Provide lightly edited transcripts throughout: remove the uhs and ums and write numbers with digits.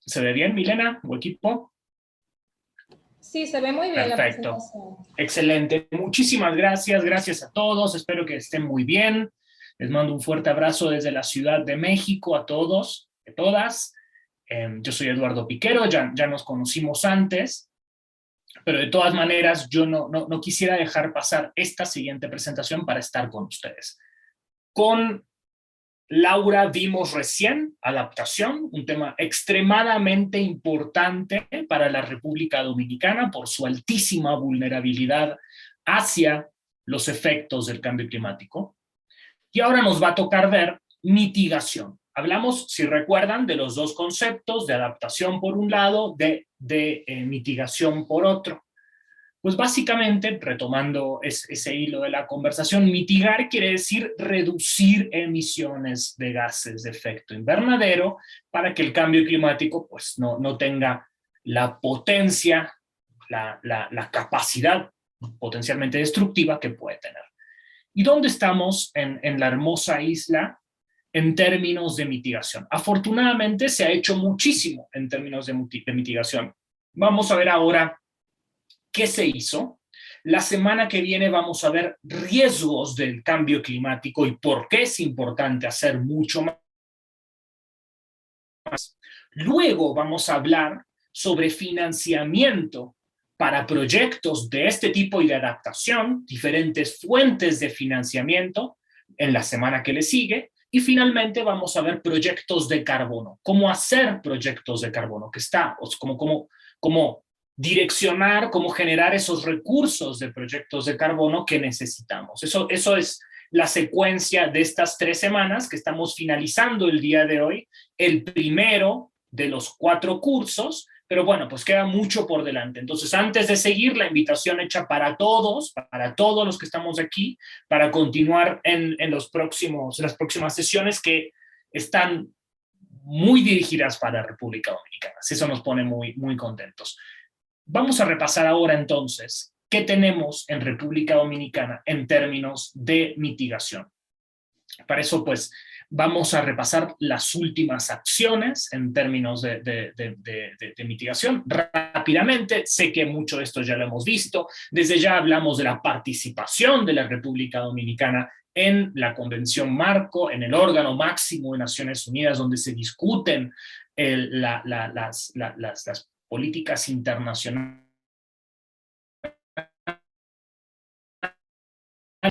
¿Se ve bien, Milena, o equipo? Sí, se ve muy bien la Perfecto. presentación. Excelente. Muchísimas gracias. Gracias a todos. Espero que estén muy bien. Les mando un fuerte abrazo desde la Ciudad de México a todos, a todas. Yo soy Eduardo Piquero, ya nos conocimos antes, pero de todas maneras yo no quisiera dejar pasar esta siguiente presentación para estar con ustedes. Con Laura vimos recién adaptación, un tema extremadamente importante para la República Dominicana por su altísima vulnerabilidad hacia los efectos del cambio climático. Y ahora nos va a tocar ver mitigación. Hablamos, si recuerdan, de los dos conceptos, de adaptación por un lado, de mitigación por otro. Pues básicamente, retomando ese hilo de la conversación, mitigar quiere decir reducir emisiones de gases de efecto invernadero para que el cambio climático pues, no tenga la potencia, la capacidad potencialmente destructiva que puede tener. ¿Y dónde estamos en la hermosa isla en términos de mitigación? Afortunadamente se ha hecho muchísimo en términos de mitigación. Vamos a ver ahora qué se hizo. La semana que viene vamos a ver riesgos del cambio climático y por qué es importante hacer mucho más. Luego vamos a hablar sobre financiamiento para proyectos de este tipo y de adaptación, diferentes fuentes de financiamiento en la semana que le sigue. Y finalmente vamos a ver proyectos de carbono, cómo hacer proyectos de carbono, que está, cómo direccionar, cómo generar esos recursos de proyectos de carbono que necesitamos. Eso es la secuencia de estas 3 semanas que estamos finalizando el día de hoy, el primero de los 4 cursos, pero bueno, pues queda mucho por delante. Entonces, antes de seguir, la invitación hecha para todos los que estamos aquí, para continuar en las próximas sesiones que están muy dirigidas para la República Dominicana. Eso nos pone muy, muy contentos. Vamos a repasar ahora entonces qué tenemos en República Dominicana en términos de mitigación. Para eso, pues, vamos a repasar las últimas acciones en términos de mitigación. Rápidamente, sé que mucho de esto ya lo hemos visto. Desde ya hablamos de la participación de la República Dominicana en la Convención Marco, en el órgano máximo de Naciones Unidas, donde se discuten las políticas internacionales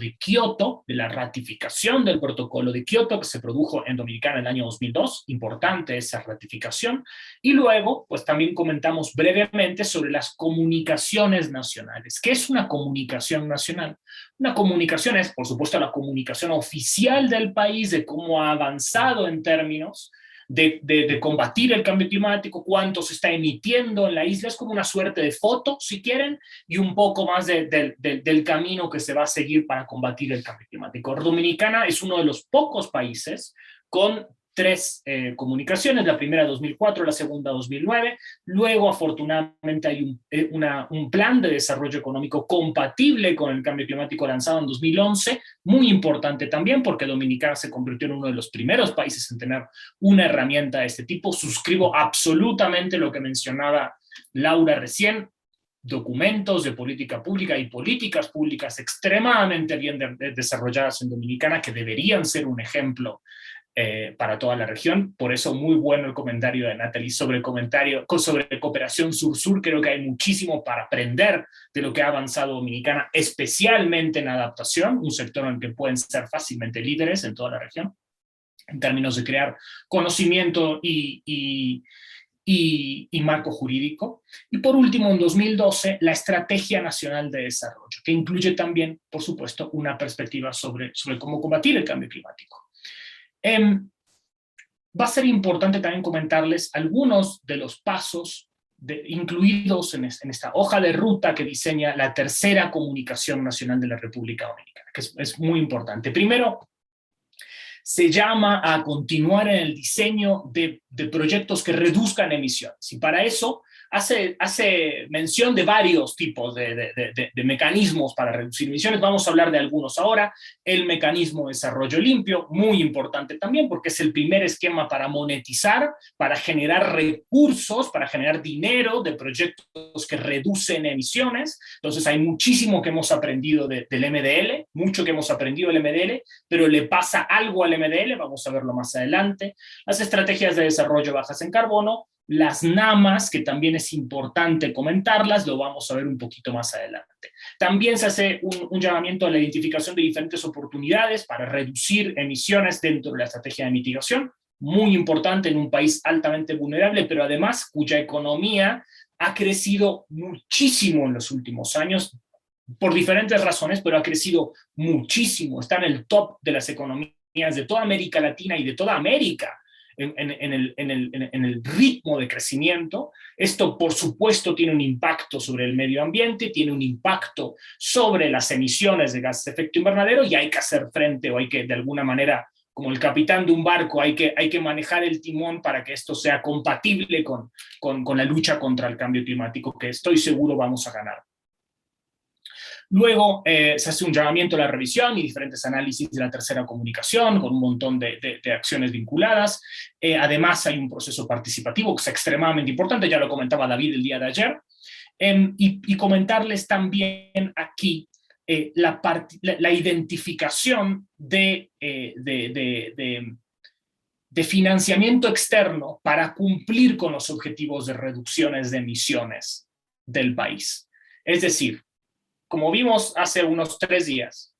de Kioto, de la ratificación del protocolo de Kioto que se produjo en Dominicana en el año 2002, importante esa ratificación, y luego pues también comentamos brevemente sobre las comunicaciones nacionales. ¿Qué es una comunicación nacional? Una comunicación es, por supuesto, la comunicación oficial del país de cómo ha avanzado en términos de combatir el cambio climático, cuánto se está emitiendo en la isla, es como una suerte de foto, si quieren, y un poco más del camino que se va a seguir para combatir el cambio climático. Dominicana es uno de los pocos países con 3 comunicaciones, la primera 2004, la segunda 2009, luego afortunadamente hay un plan de desarrollo económico compatible con el cambio climático lanzado en 2011, muy importante también porque Dominicana se convirtió en uno de los primeros países en tener una herramienta de este tipo. Suscribo absolutamente lo que mencionaba Laura recién, documentos de política pública y políticas públicas extremadamente bien desarrolladas en Dominicana que deberían ser un ejemplo para toda la región. Por eso muy bueno el comentario de Natalie sobre cooperación sur-sur. Creo que hay muchísimo para aprender de lo que ha avanzado Dominicana, especialmente en adaptación, un sector en el que pueden ser fácilmente líderes en toda la región, en términos de crear conocimiento y marco jurídico. Y por último, en 2012, la Estrategia Nacional de Desarrollo, que incluye también, por supuesto, una perspectiva sobre cómo combatir el cambio climático. Va a ser importante también comentarles algunos de los pasos incluidos en esta hoja de ruta que diseña la tercera comunicación nacional de la República Dominicana, que es muy importante. Primero, se llama a continuar en el diseño de proyectos que reduzcan emisiones. Y para eso hace mención de varios tipos de mecanismos para reducir emisiones. Vamos a hablar de algunos ahora. El mecanismo de desarrollo limpio, muy importante también, porque es el primer esquema para monetizar, para generar recursos, para generar dinero de proyectos que reducen emisiones. Entonces hay muchísimo que hemos aprendido del MDL, mucho que hemos aprendido del MDL, pero le pasa algo al MDL, vamos a verlo más adelante. Las estrategias de desarrollo bajas en carbono, las NAMAs, que también es importante comentarlas, lo vamos a ver un poquito más adelante. También se hace un llamamiento a la identificación de diferentes oportunidades para reducir emisiones dentro de la estrategia de mitigación, muy importante en un país altamente vulnerable, pero además cuya economía ha crecido muchísimo en los últimos años, por diferentes razones, pero ha crecido muchísimo, está en el top de las economías de toda América Latina y de toda América, en el ritmo de crecimiento. Esto, por supuesto, tiene un impacto sobre el medio ambiente, tiene un impacto sobre las emisiones de gases de efecto invernadero y hay que hacer frente, o hay que, de alguna manera, como el capitán de un barco, hay que manejar el timón para que esto sea compatible con la lucha contra el cambio climático, que estoy seguro vamos a ganar. Luego se hace un llamamiento a la revisión y diferentes análisis de la tercera comunicación con un montón de acciones vinculadas. Además hay un proceso participativo que es extremadamente importante, ya lo comentaba David el día de ayer. Y comentarles también aquí la identificación de financiamiento externo para cumplir con los objetivos de reducciones de emisiones del país. Es decir, como vimos hace unos 3 días,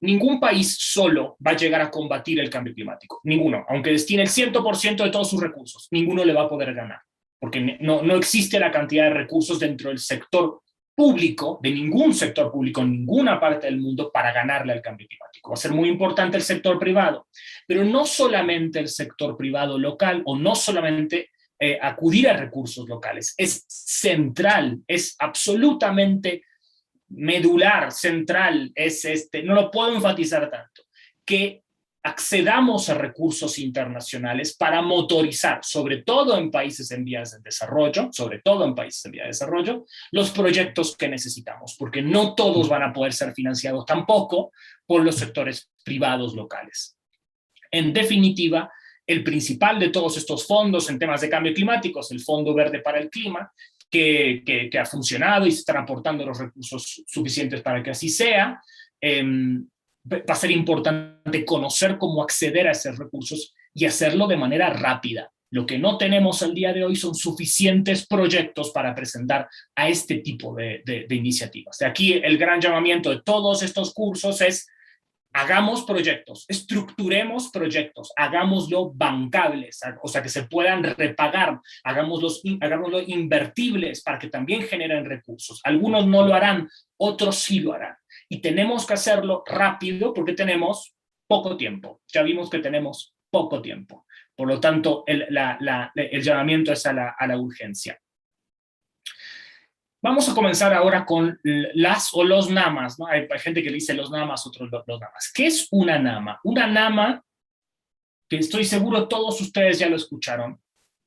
ningún país solo va a llegar a combatir el cambio climático. Ninguno. Aunque destine el 100% de todos sus recursos, ninguno le va a poder ganar. Porque no existe la cantidad de recursos dentro del sector público, de ningún sector público en ninguna parte del mundo, para ganarle al cambio climático. Va a ser muy importante el sector privado. Pero no solamente el sector privado local, o no solamente acudir a recursos locales. Es central, es absolutamente medular, central, no lo puedo enfatizar tanto, que accedamos a recursos internacionales para motorizar, sobre todo en países en vías de desarrollo, los proyectos que necesitamos, porque no todos van a poder ser financiados tampoco por los sectores privados locales. En definitiva, el principal de todos estos fondos en temas de cambio climático es el Fondo Verde para el Clima, que ha funcionado y se están aportando los recursos suficientes para que así sea. Va a ser importante conocer cómo acceder a esos recursos y hacerlo de manera rápida. Lo que no tenemos al día de hoy son suficientes proyectos para presentar a este tipo de iniciativas. De aquí el gran llamamiento de todos estos cursos es: hagamos proyectos, estructuremos proyectos, hagámoslo bancables, o sea, que se puedan repagar, hagámoslo invertibles para que también generen recursos. Algunos no lo harán, otros sí lo harán. Y tenemos que hacerlo rápido porque tenemos poco tiempo. Ya vimos que tenemos poco tiempo. Por lo tanto, el llamamiento es a la urgencia. Vamos a comenzar ahora con las o los NAMAs, ¿no? Hay gente que le dice los NAMAs, otros los NAMAs. ¿Qué es una NAMA? Una NAMA, que estoy seguro todos ustedes ya lo escucharon,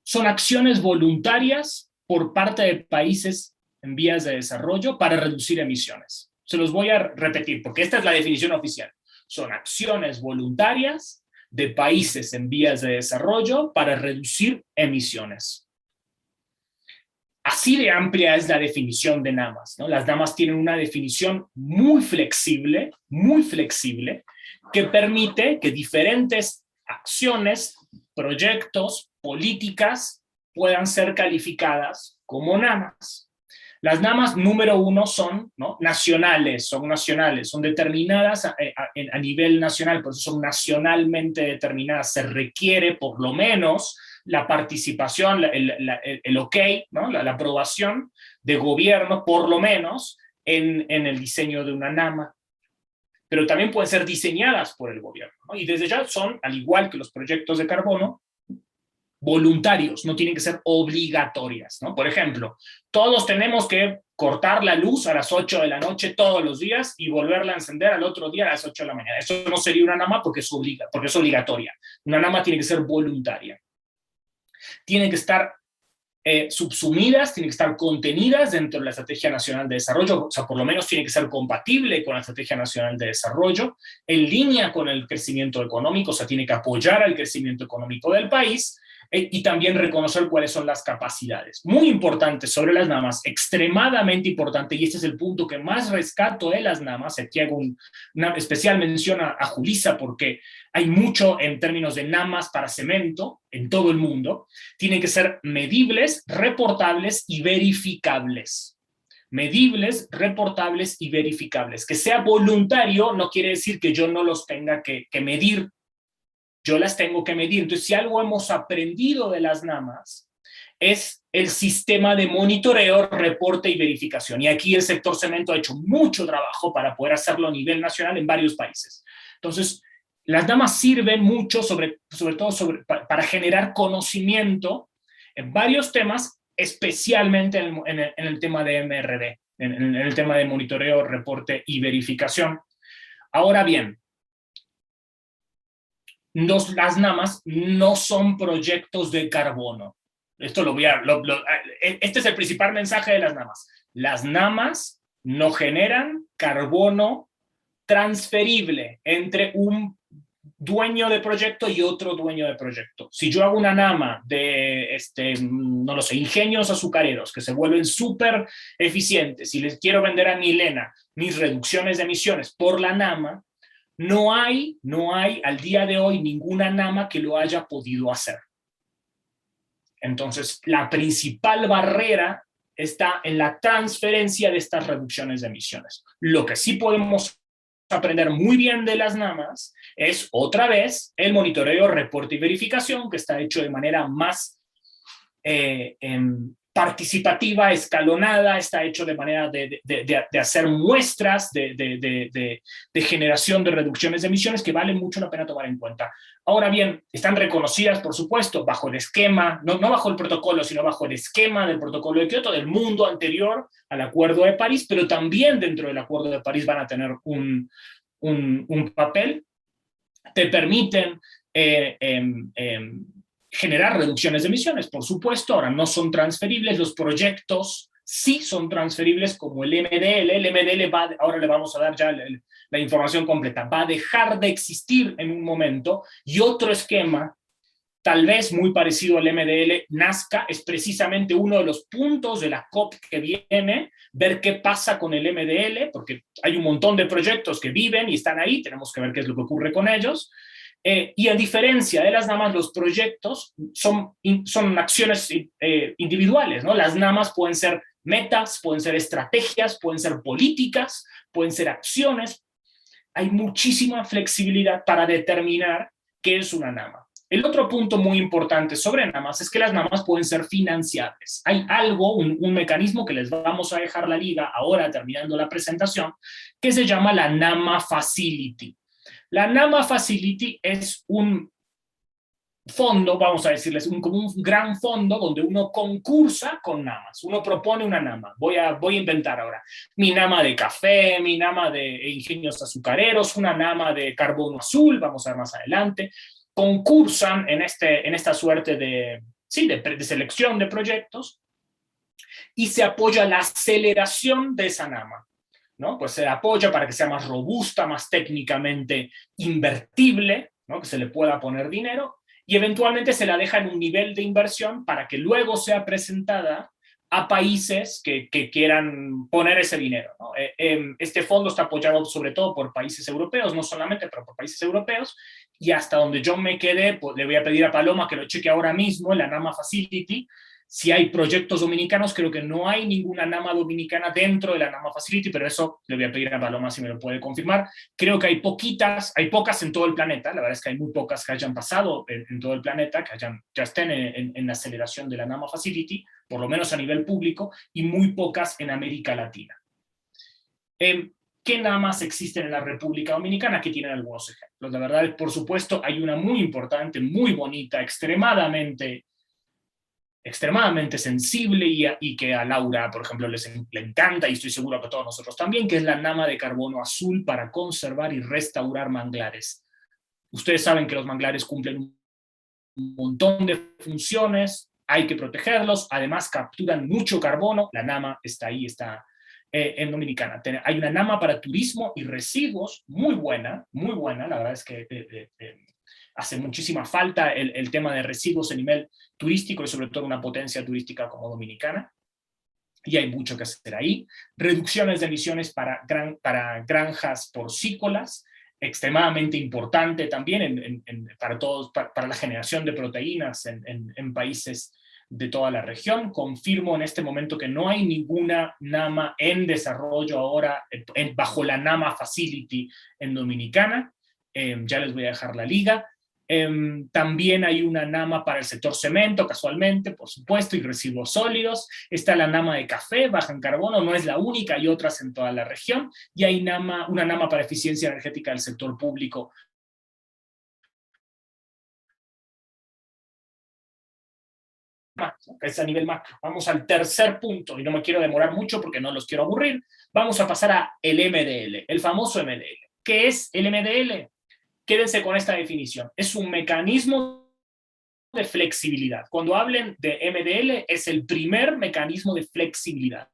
son acciones voluntarias por parte de países en vías de desarrollo para reducir emisiones. Se los voy a repetir porque esta es la definición oficial. Son acciones voluntarias de países en vías de desarrollo para reducir emisiones. Así de amplia es la definición de NAMAs, ¿no? Las NAMAs tienen una definición muy flexible, que permite que diferentes acciones, proyectos, políticas puedan ser calificadas como NAMAs. Las NAMAs número 1 son, ¿no?, nacionales, son determinadas a nivel nacional, por eso son nacionalmente determinadas. Se requiere por lo menos la participación, el ok, ¿no?, la aprobación de gobierno, por lo menos, en el diseño de una NAMA. Pero también pueden ser diseñadas por el gobierno, ¿no? Y desde ya son, al igual que los proyectos de carbono, voluntarios, no tienen que ser obligatorias, ¿no? Por ejemplo, todos tenemos que cortar la luz a las 8 de la noche todos los días y volverla a encender al otro día a las 8 de la mañana. Eso no sería una NAMA porque es obligatoria. Una NAMA tiene que ser voluntaria. Tiene que estar subsumidas, tienen que estar contenidas dentro de la Estrategia Nacional de Desarrollo, o sea, por lo menos tiene que ser compatible con la Estrategia Nacional de Desarrollo, en línea con el crecimiento económico, o sea, tiene que apoyar al crecimiento económico del país, y también reconocer cuáles son las capacidades. Muy importante sobre las NAMAs, extremadamente importante, y este es el punto que más rescato de las NAMAs. Aquí hago una especial mención a Julissa, porque hay mucho en términos de NAMAs para cemento en todo el mundo. Tienen que ser medibles, reportables y verificables. Medibles, reportables y verificables. Que sea voluntario no quiere decir que yo no los tenga que medir. Yo las tengo que medir. Entonces, si algo hemos aprendido de las NAMAs, es el sistema de monitoreo, reporte y verificación. Y aquí el sector cemento ha hecho mucho trabajo para poder hacerlo a nivel nacional en varios países. Entonces, las NAMAs sirven mucho, sobre todo para generar conocimiento en varios temas, especialmente en el tema de MRV, en el tema de monitoreo, reporte y verificación. Ahora bien, las NAMAs no son proyectos de carbono. Esto este es el principal mensaje de las NAMAs. Las NAMAs no generan carbono transferible entre un dueño de proyecto y otro dueño de proyecto. Si yo hago una NAMA de, no lo sé, ingenios azucareros que se vuelven súper eficientes y les quiero vender a Milena mis reducciones de emisiones por la NAMA, no hay al día de hoy ninguna NAMA que lo haya podido hacer. Entonces, la principal barrera está en la transferencia de estas reducciones de emisiones. Lo que sí podemos aprender muy bien de las NAMAs es, otra vez, el monitoreo, reporte y verificación, que está hecho de manera más participativa, escalonada, está hecho de manera de hacer muestras de generación de reducciones de emisiones que vale mucho la pena tomar en cuenta. Ahora bien, están reconocidas, por supuesto, bajo el esquema, no bajo el protocolo, sino bajo el esquema del protocolo de Kioto, del mundo anterior al Acuerdo de París, pero también dentro del Acuerdo de París van a tener un papel. Te permiten generar reducciones de emisiones, por supuesto. Ahora no son transferibles, los proyectos sí son transferibles, como el MDL. El MDL ahora le vamos a dar ya la información completa, va a dejar de existir en un momento, y otro esquema, tal vez muy parecido al MDL, nazca. Es precisamente uno de los puntos de la COP que viene, ver qué pasa con el MDL, porque hay un montón de proyectos que viven y están ahí, tenemos que ver qué es lo que ocurre con ellos. Y a diferencia de las NAMAs, los proyectos son acciones individuales, ¿no? Las NAMAs pueden ser metas, pueden ser estrategias, pueden ser políticas, pueden ser acciones. Hay muchísima flexibilidad para determinar qué es una NAMA. El otro punto muy importante sobre NAMAs es que las NAMAs pueden ser financiables. Hay algo, un mecanismo que les vamos a dejar la liga ahora terminando la presentación, que se llama la NAMA Facility. La NAMA Facility es un fondo, vamos a decirles, como un gran fondo donde uno concursa con NAMAs. Uno propone una NAMA. Voy a inventar ahora. Mi NAMA de café, mi NAMA de ingenios azucareros, una NAMA de carbono azul, vamos a ver más adelante. Concursan en esta suerte de selección de proyectos y se apoya la aceleración de esa NAMA, ¿no? Pues se apoya para que sea más robusta, más técnicamente invertible, ¿no? Que se le pueda poner dinero, y eventualmente se la deja en un nivel de inversión para que luego sea presentada a países que quieran poner ese dinero, ¿no? Este fondo está apoyado sobre todo por países europeos, no solamente, pero por países europeos, y hasta donde yo me quedé, pues, le voy a pedir a Paloma que lo cheque ahora mismo en la NAMA Facility. Si hay proyectos dominicanos, creo que no hay ninguna NAMA dominicana dentro de la NAMA Facility, pero eso le voy a pedir a Paloma si me lo puede confirmar. Creo que hay pocas en todo el planeta. La verdad es que hay muy pocas que hayan pasado en todo el planeta, que ya estén en la aceleración de la NAMA Facility, por lo menos a nivel público, y muy pocas en América Latina. ¿Qué NAMAs existen en la República Dominicana? Aquí tienen algunos ejemplos. La verdad, por supuesto, hay una muy importante, muy bonita, extremadamente sensible y que a Laura, por ejemplo, le encanta, y estoy seguro que a todos nosotros también, que es la NAMA de carbono azul para conservar y restaurar manglares. Ustedes saben que los manglares cumplen un montón de funciones, hay que protegerlos, además capturan mucho carbono, la NAMA está ahí, está en Dominicana. Hay una NAMA para turismo y residuos muy buena, la verdad es que hace muchísima falta el tema de residuos a nivel turístico y sobre todo una potencia turística como Dominicana. Y hay mucho que hacer ahí. Reducciones de emisiones para granjas porcícolas, extremadamente importante también para la generación de proteínas en países de toda la región. Confirmo en este momento que no hay ninguna NAMA en desarrollo ahora bajo la NAMA Facility en Dominicana. Ya les voy a dejar la liga. También hay una NAMA para el sector cemento, casualmente, por supuesto, y residuos sólidos. Está la NAMA de café, baja en carbono, no es la única, hay otras en toda la región. Y hay una NAMA para eficiencia energética del sector público. Es a nivel macro. Vamos al tercer punto, y no me quiero demorar mucho porque no los quiero aburrir. Vamos a pasar a el MDL, el famoso MDL. ¿Qué es el MDL? Quédense con esta definición. Es un mecanismo de flexibilidad. Cuando hablen de MDL, es el primer mecanismo de flexibilidad,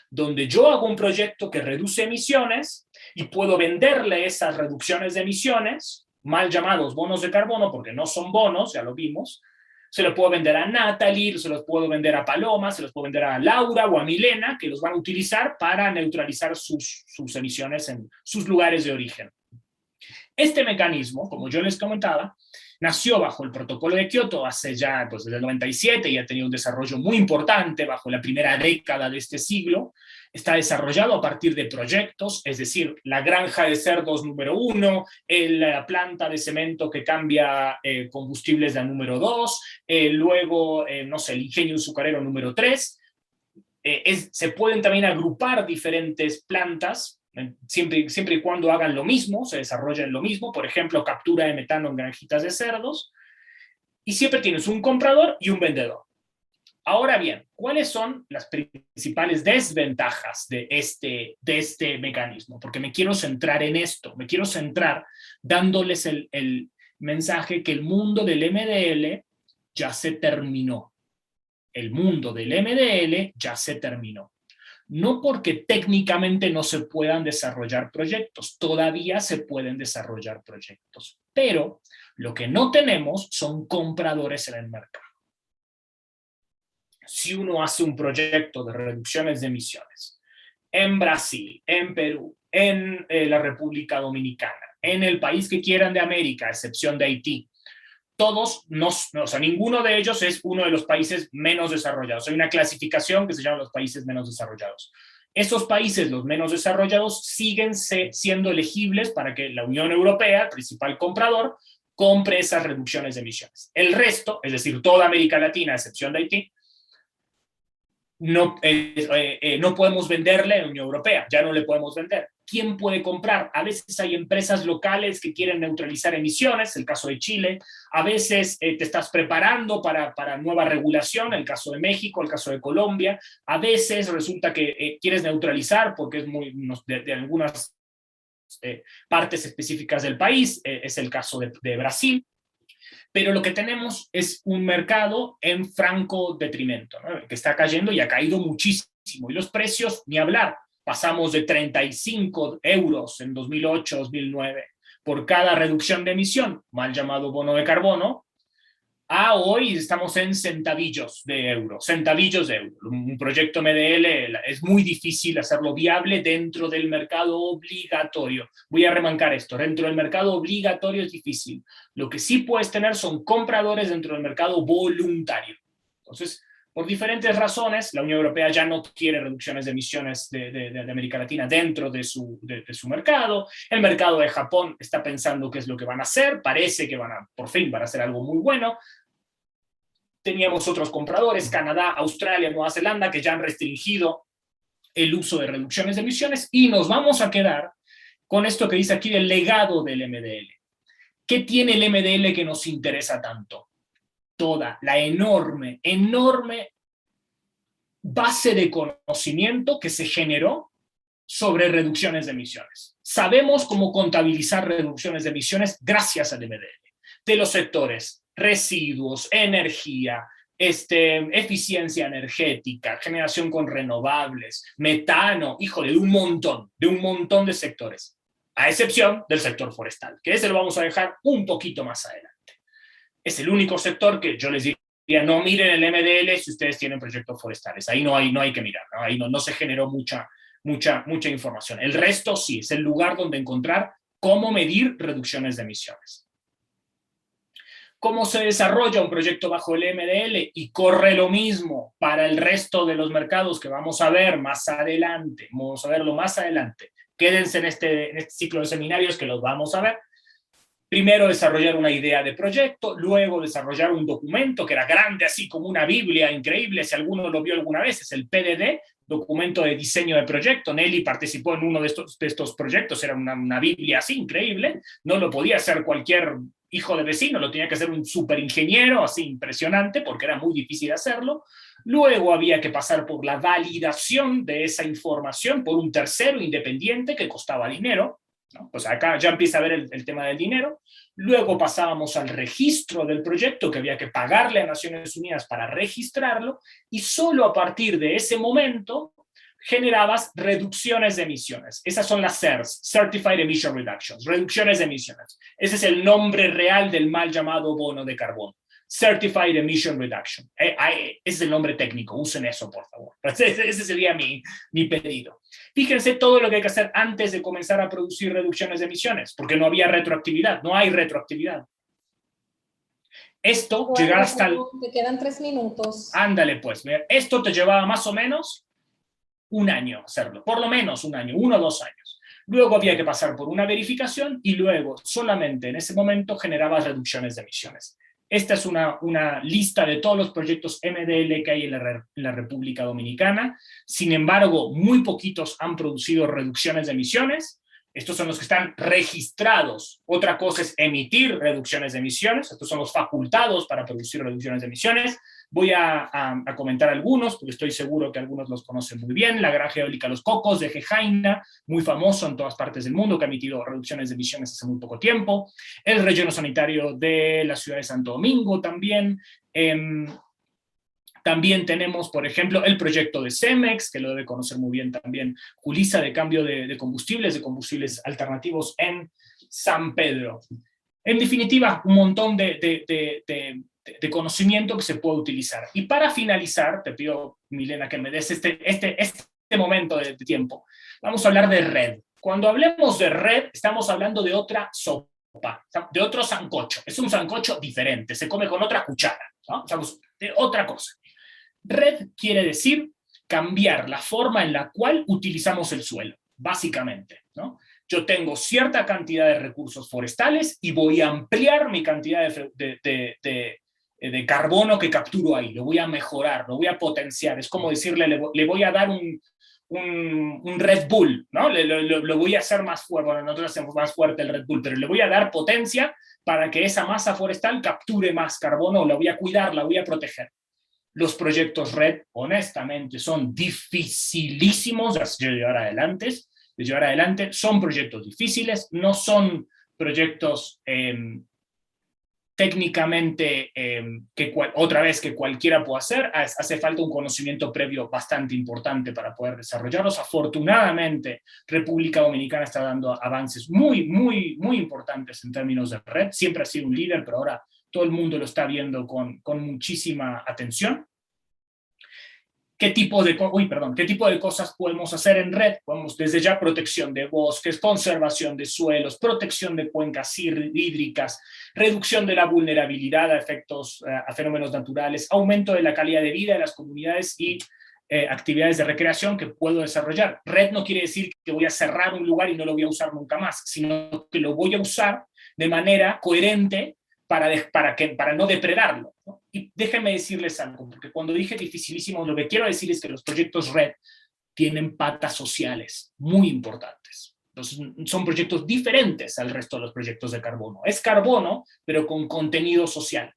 donde yo hago un proyecto que reduce emisiones y puedo venderle esas reducciones de emisiones, mal llamados bonos de carbono, porque no son bonos, ya lo vimos. Se los puedo vender a Natalie, se los puedo vender a Paloma, se los puedo vender a Laura o a Milena, que los van a utilizar para neutralizar sus emisiones en sus lugares de origen. Este mecanismo, como yo les comentaba, nació bajo el protocolo de Kioto hace ya, desde el 97, y ha tenido un desarrollo muy importante bajo la primera década de este siglo. Está desarrollado a partir de proyectos, es decir, la granja de cerdos número 1, la planta de cemento que cambia combustibles de número 2, luego, no sé, el ingenio azucarero número 3. Se pueden también agrupar diferentes plantas, siempre y cuando hagan lo mismo, se desarrollen lo mismo, por ejemplo, captura de metano en granjitas de cerdos, y siempre tienes un comprador y un vendedor. Ahora bien, ¿cuáles son las principales desventajas de este mecanismo? Porque me quiero centrar en esto, me quiero centrar dándoles el mensaje que el mundo del MDL ya se terminó. El mundo del MDL ya se terminó. No porque técnicamente no se puedan desarrollar proyectos, todavía se pueden desarrollar proyectos, pero lo que no tenemos son compradores en el mercado. Si uno hace un proyecto de reducciones de emisiones en Brasil, en Perú, en la República Dominicana, en el país que quieran de América, a excepción de Haití, todos, o sea, ninguno de ellos es uno de los países menos desarrollados. Hay una clasificación que se llama los países menos desarrollados. Esos países, los menos desarrollados, siguen siendo elegibles para que la Unión Europea, el principal comprador, compre esas reducciones de emisiones. El resto, es decir, toda América Latina, a excepción de Haití, no podemos venderle a la Unión Europea, ya no le podemos vender. ¿Quién puede comprar? A veces hay empresas locales que quieren neutralizar emisiones, el caso de Chile. A veces te estás preparando para nueva regulación, el caso de México, el caso de Colombia. A veces resulta que quieres neutralizar porque es de algunas partes específicas del país, es el caso de Brasil. Pero lo que tenemos es un mercado en franco detrimento, ¿no? Que está cayendo y ha caído muchísimo. Y los precios, ni hablar, pasamos de 35 euros en 2008-2009 por cada reducción de emisión, mal llamado bono de carbono, a hoy estamos en centavillos de euro. Un proyecto MDL es muy difícil hacerlo viable dentro del mercado obligatorio. Voy a remarcar esto, dentro del mercado obligatorio es difícil. Lo que sí puedes tener son compradores dentro del mercado voluntario. Entonces, por diferentes razones, la Unión Europea ya no quiere reducciones de emisiones de América Latina dentro de su mercado. El mercado de Japón está pensando qué es lo que van a hacer. Parece que por fin van a hacer algo muy bueno. Teníamos otros compradores, Canadá, Australia, Nueva Zelanda, que ya han restringido el uso de reducciones de emisiones, y nos vamos a quedar con esto que dice aquí del legado del MDL. ¿Qué tiene el MDL que nos interesa tanto? Toda la enorme base de conocimiento que se generó sobre reducciones de emisiones. Sabemos cómo contabilizar reducciones de emisiones gracias al MDL. De los sectores residuos, energía, eficiencia energética, generación con renovables, metano, híjole, de un montón de sectores, a excepción del sector forestal, que ese lo vamos a dejar un poquito más adelante. Es el único sector que yo les diría, no miren el MDL si ustedes tienen proyectos forestales, ahí no hay que mirar, ¿no? Ahí no se generó mucha información. El resto sí, es el lugar donde encontrar cómo medir reducciones de emisiones. Cómo se desarrolla un proyecto bajo el MDL y corre lo mismo para el resto de los mercados que vamos a ver más adelante. Vamos a verlo más adelante. Quédense en este ciclo de seminarios que los vamos a ver. Primero desarrollar una idea de proyecto, luego desarrollar un documento que era grande, así como una Biblia increíble, si alguno lo vio alguna vez, es el PDD, documento de diseño de proyecto. Nelly participó en uno de estos proyectos, era una Biblia así increíble, no lo podía hacer cualquier hijo de vecino, lo tenía que hacer un súper ingeniero, así impresionante, porque era muy difícil hacerlo. Luego había que pasar por la validación de esa información por un tercero independiente que costaba dinero, ¿no? Pues acá ya empieza a ver el tema del dinero. Luego pasábamos al registro del proyecto, que había que pagarle a Naciones Unidas para registrarlo, y solo a partir de ese momento generabas reducciones de emisiones. Esas son las CERS, Certified Emission Reductions, reducciones de emisiones. Ese es el nombre real del mal llamado bono de carbono. Certified Emission Reduction. Ese es el nombre técnico, usen eso, por favor. Ese sería mi pedido. Fíjense todo lo que hay que hacer antes de comenzar a producir reducciones de emisiones, porque no había retroactividad, no hay retroactividad. Esto, bueno, llegar hasta el... Te quedan 3 minutos. Ándale, pues. Esto te llevaba más o menos un año hacerlo, por lo menos un año, 1 o 2 años. Luego había que pasar por una verificación y luego solamente en ese momento generabas reducciones de emisiones. Esta es una lista de todos los proyectos MDL que hay en la República Dominicana. Sin embargo, muy poquitos han producido reducciones de emisiones. Estos son los que están registrados. Otra cosa es emitir reducciones de emisiones. Estos son los facultados para producir reducciones de emisiones. Voy a comentar algunos, porque estoy seguro que algunos los conocen muy bien. La Granja Eólica Los Cocos de Gejaina, muy famoso en todas partes del mundo, que ha emitido reducciones de emisiones hace muy poco tiempo. El relleno sanitario de la ciudad de Santo Domingo también. También tenemos, por ejemplo, el proyecto de Cemex, que lo debe conocer muy bien también Julissa, de cambio de combustibles alternativos en San Pedro. En definitiva, un montón de conocimiento que se puede utilizar. Y para finalizar, te pido, Milena, que me des este momento de tiempo. Vamos a hablar de red. Cuando hablemos de red, estamos hablando de otra sopa, de otro sancocho. Es un sancocho diferente, se come con otra cuchara, ¿no? Estamos de otra cosa. Red quiere decir cambiar la forma en la cual utilizamos el suelo, básicamente, ¿no? Yo tengo cierta cantidad de recursos forestales y voy a ampliar mi cantidad de carbono que capturo ahí, lo voy a mejorar, lo voy a potenciar. Es como decirle, le voy a dar un Red Bull, ¿no? Lo voy a hacer más fuerte. Bueno, nosotros hacemos más fuerte el Red Bull, pero le voy a dar potencia para que esa masa forestal capture más carbono, la voy a cuidar, la voy a proteger. Los proyectos red, honestamente, son dificilísimos de llevar adelante. Son proyectos difíciles, no son proyectos técnicamente que cualquiera puede hacer. Hace falta un conocimiento previo bastante importante para poder desarrollarlos. Afortunadamente, República Dominicana está dando avances muy, muy, muy importantes en términos de red. Siempre ha sido un líder, pero ahora todo el mundo lo está viendo con muchísima atención. ¿Qué tipo de cosas podemos hacer en red? Podemos desde ya protección de bosques, conservación de suelos, protección de cuencas hídricas, reducción de la vulnerabilidad a fenómenos naturales, aumento de la calidad de vida de las comunidades y actividades de recreación que puedo desarrollar. Red no quiere decir que voy a cerrar un lugar y no lo voy a usar nunca más, sino que lo voy a usar de manera coherente para no depredarlo, ¿no? Y déjenme decirles algo, porque cuando dije dificilísimo, lo que quiero decir es que los proyectos red tienen patas sociales muy importantes. Entonces, son proyectos diferentes al resto de los proyectos de carbono. Es carbono, pero con contenido social.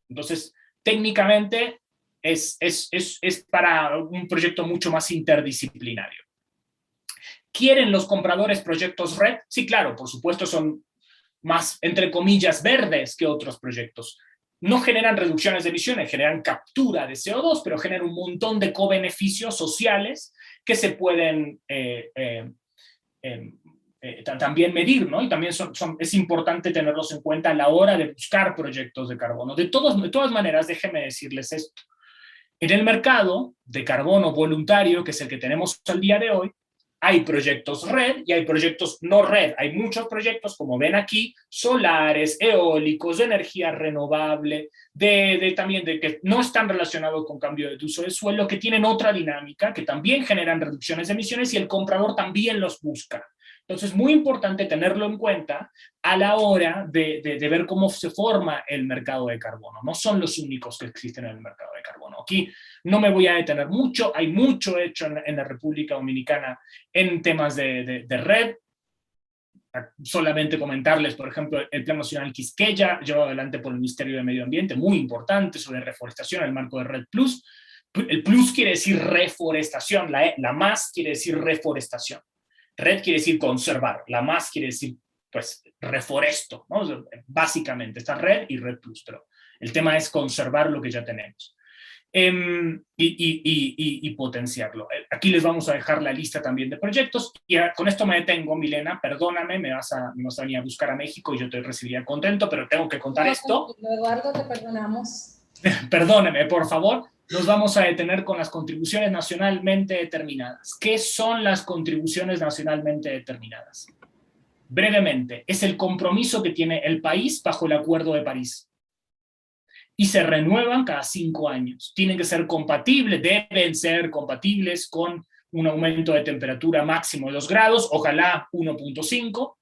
Entonces, técnicamente, es para un proyecto mucho más interdisciplinario. ¿Quieren los compradores proyectos red? Sí, claro, por supuesto, son más, entre comillas, verdes que otros proyectos. no generan reducciones de emisiones, generan captura de CO2, pero generan un montón de co-beneficios sociales que se pueden también medir, ¿no? Y también es importante tenerlos en cuenta a la hora de buscar proyectos de carbono. De todas maneras, déjenme decirles esto. En el mercado de carbono voluntario, que es el que tenemos al día de hoy, hay proyectos red y hay proyectos no red. Hay muchos proyectos, como ven aquí, solares, eólicos, de energía renovable, también de que no están relacionados con cambio de uso de suelo, que tienen otra dinámica, que también generan reducciones de emisiones y el comprador también los busca. Entonces, es muy importante tenerlo en cuenta a la hora de ver cómo se forma el mercado de carbono. No son los únicos que existen en el mercado de carbono. Aquí no me voy a detener mucho, hay mucho hecho en la República Dominicana en temas de red. Solamente comentarles, por ejemplo, el Plan Nacional Quisqueya, llevado adelante por el Ministerio de Medio Ambiente, muy importante, sobre reforestación en el marco de Red Plus. El plus quiere decir reforestación, la más quiere decir reforestación. Red quiere decir conservar, la más quiere decir, pues, reforesto, ¿no? Básicamente, está Red y Red Plus, pero el tema es conservar lo que ya tenemos. Y potenciarlo. Aquí les vamos a dejar la lista también de proyectos, y con esto me detengo. Milena, perdóname, me vas a venir a buscar a México y yo te recibiría contento, pero tengo que contar esto. Eduardo, te perdonamos. Perdóneme, por favor. Nos vamos a detener con las contribuciones nacionalmente determinadas. ¿Qué son las contribuciones nacionalmente determinadas? Brevemente, es el compromiso que tiene el país bajo el Acuerdo de París. Y se renuevan cada 5 años. Tienen que ser compatibles, deben ser compatibles con un aumento de temperatura máximo de 2 grados, ojalá 1.5.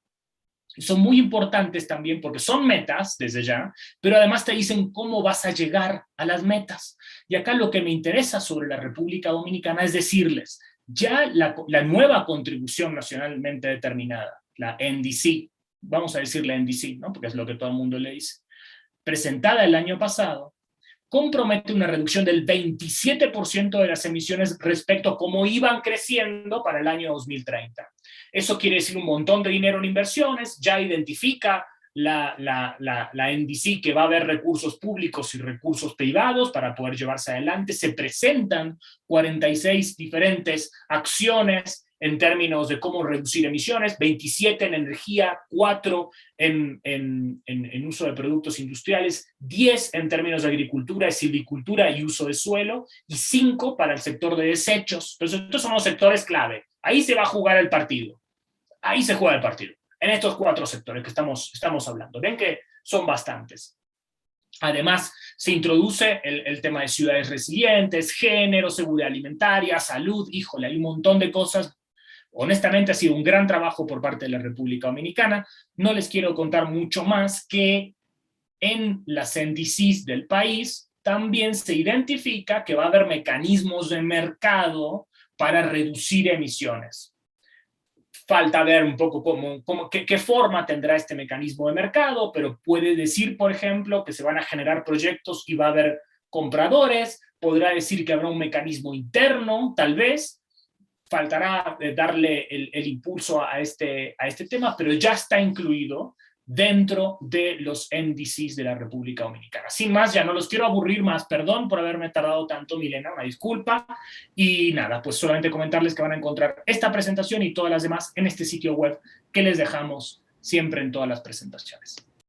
Son muy importantes también porque son metas desde ya, pero además te dicen cómo vas a llegar a las metas. Y acá lo que me interesa sobre la República Dominicana es decirles, ya la nueva contribución nacionalmente determinada, la NDC, vamos a decirle NDC, ¿no? Porque es lo que todo el mundo le dice, presentada el año pasado, compromete una reducción del 27% de las emisiones respecto a cómo iban creciendo para el año 2030. Eso quiere decir un montón de dinero en inversiones, ya identifica la NDC que va a haber recursos públicos y recursos privados para poder llevarse adelante. Se presentan 46 diferentes acciones en términos de cómo reducir emisiones, 27 en energía, 4 en uso de productos industriales, 10 en términos de agricultura, silvicultura y uso de suelo, y 5 para el sector de desechos. Entonces, estos son los sectores clave. Ahí se va a jugar el partido. Ahí se juega el partido. En estos 4 sectores que estamos hablando. Ven que son bastantes. Además, se introduce el tema de ciudades resilientes, género, seguridad alimentaria, salud. Híjole, hay un montón de cosas. Honestamente ha sido un gran trabajo por parte de la República Dominicana. No les quiero contar mucho más que en las NDCs del país también se identifica que va a haber mecanismos de mercado para reducir emisiones. Falta ver un poco qué forma tendrá este mecanismo de mercado, pero puede decir, por ejemplo, que se van a generar proyectos y va a haber compradores, podrá decir que habrá un mecanismo interno, tal vez. Faltará darle el impulso a este tema, pero ya está incluido dentro de los NDCs de la República Dominicana. Sin más, ya no los quiero aburrir más. Perdón por haberme tardado tanto, Milena, una disculpa. Y nada, pues solamente comentarles que van a encontrar esta presentación y todas las demás en este sitio web que les dejamos siempre en todas las presentaciones.